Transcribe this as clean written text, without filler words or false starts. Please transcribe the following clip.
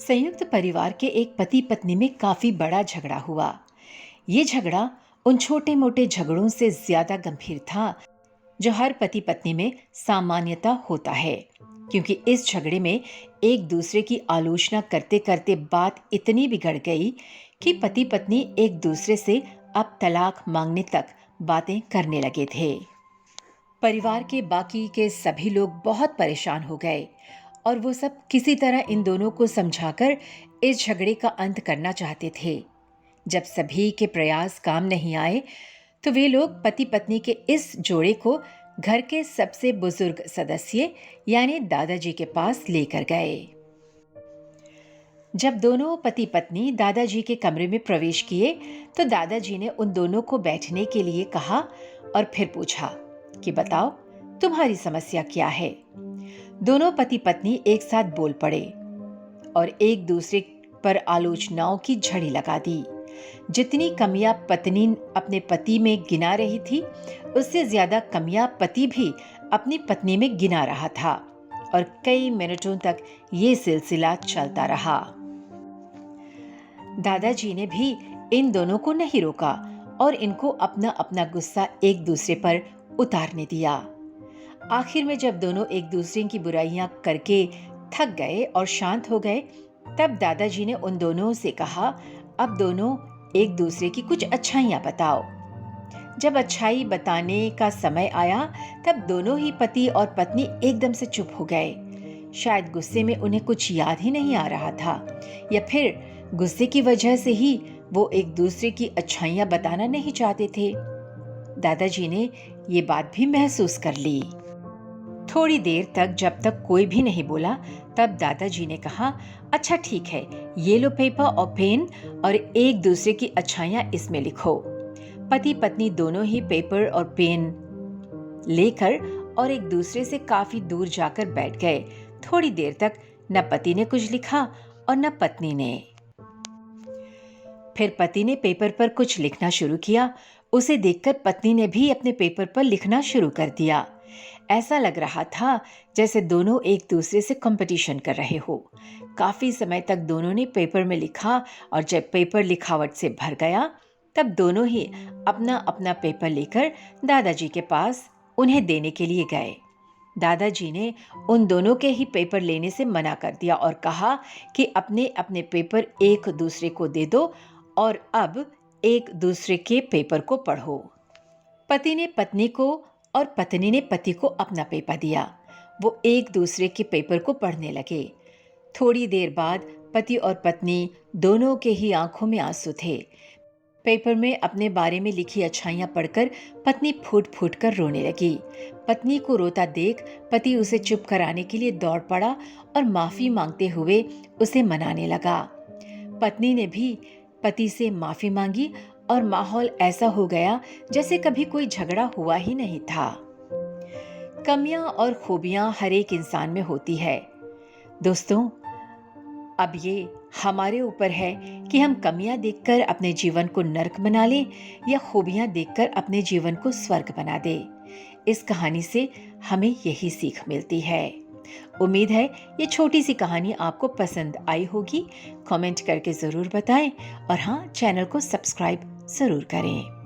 संयुक्त परिवार के एक पति पत्नी में काफी बड़ा झगड़ा हुआ। ये झगड़ा उन छोटे मोटे झगड़ों से ज्यादा गंभीर था जो हर पति पत्नी में सामान्यतः होता है, क्योंकि इस झगड़े में एक दूसरे की आलोचना करते करते बात इतनी बिगड़ गई कि पति पत्नी एक दूसरे से अब तलाक मांगने तक बातें करने लगे थे। परिवार के बाकी के सभी लोग बहुत परेशान हो गए और वो सब किसी तरह इन दोनों को समझाकर इस झगड़े का अंत करना चाहते थे। जब सभी के प्रयास काम नहीं आए तो वे लोग पति पत्नी के इस जोड़े को घर के सबसे बुजुर्ग सदस्य यानी दादाजी के पास लेकर गए। जब दोनों पति पत्नी दादाजी के कमरे में प्रवेश किए तो दादाजी ने उन दोनों को बैठने के लिए कहा और फिर पूछा कि बताओ तुम्हारी समस्या क्या है। दोनों पति पत्नी एक साथ बोल पड़े और एक दूसरे पर आलोचनाओं की झड़ी लगा दी। जितनी कमियां पत्नी अपने पति में गिना रही थी, उससे ज्यादा कमियां पति भी अपनी पत्नी में गिना रहा था और कई मिनटों तक ये सिलसिला चलता रहा। दादाजी ने भी इन दोनों को नहीं रोका और इनको अपना अपना गुस्सा एक दूसरे पर उतारने दिया। आखिर में जब दोनों एक दूसरे की बुराइयां करके थक गए और शांत हो गए, तब दादाजी ने उन दोनों से कहा, अब दोनों एक दूसरे की कुछ अच्छाइयां बताओ। जब अच्छाई बताने का समय आया तब दोनों ही पति और पत्नी एकदम से चुप हो गए। शायद गुस्से में उन्हें कुछ याद ही नहीं आ रहा था या फिर गुस्से की वजह से ही वो एक दूसरे की अच्छाइयां बताना नहीं चाहते थे। दादाजी ने ये बात भी महसूस कर ली। थोड़ी देर तक जब तक कोई भी नहीं बोला, तब दादाजी ने कहा, अच्छा ठीक है, ये लो पेपर और पेन और एक दूसरे की अच्छाइयां इसमें लिखो। पति पत्नी दोनों ही पेपर और पेन लेकर और एक दूसरे से काफी दूर जाकर बैठ गए। थोड़ी देर तक न पति ने कुछ लिखा और न पत्नी ने। फिर पति ने पेपर पर कुछ लिखना शुरू किया। उसे देखकर पत्नी ने भी अपने पेपर पर लिखना शुरू कर दिया। ऐसा लग रहा था जैसे दोनों एक दूसरे से कंपटीशन कर रहे हो। काफी समय तक दोनों ने पेपर में लिखा और जब पेपर लिखावट से भर गया तब दोनों ही अपना अपना पेपर लेकर दादाजी के पास उन्हें देने के लिए गए। दादाजी ने उन दोनों के ही पेपर लेने से मना कर दिया और कहा कि अपने अपने पेपर एक दूसरे को दे दो और अब एक दूसरे के पेपर को पढ़ो। पति ने पत्नी को और पत्नी ने पति को अपना पेपर दिया। वो एक दूसरे के पेपर को पढ़ने लगे। थोड़ी देर बाद पति और पत्नी दोनों के ही आंखों में आंसू थे। पेपर में अपने बारे में लिखी अच्छाइयां पढ़कर पत्नी फूट फूट कर रोने लगी। पत्नी को रोता देख पति उसे चुप कराने के लिए दौड़ पड़ा और माफी मांगते हुए उसे मनाने लगा। पत्नी ने भी पति से माफी मांगी और माहौल ऐसा हो गया जैसे कभी कोई झगड़ा हुआ ही नहीं था। कमियां और खूबियां हर एक इंसान में होती है। दोस्तों, अब ये हमारे ऊपर है कि हम कमियां देखकर अपने जीवन को नर्क बना लें या खूबियां देखकर अपने जीवन को स्वर्ग बना दें। इस कहानी से हमें यही सीख मिलती है। उम्मीद है ये छोटी सी कहानी आपको पसंद आई होगी। कमेंट करके जरूर बताएं और हाँ, चैनल को सब्सक्राइब जरूर करें।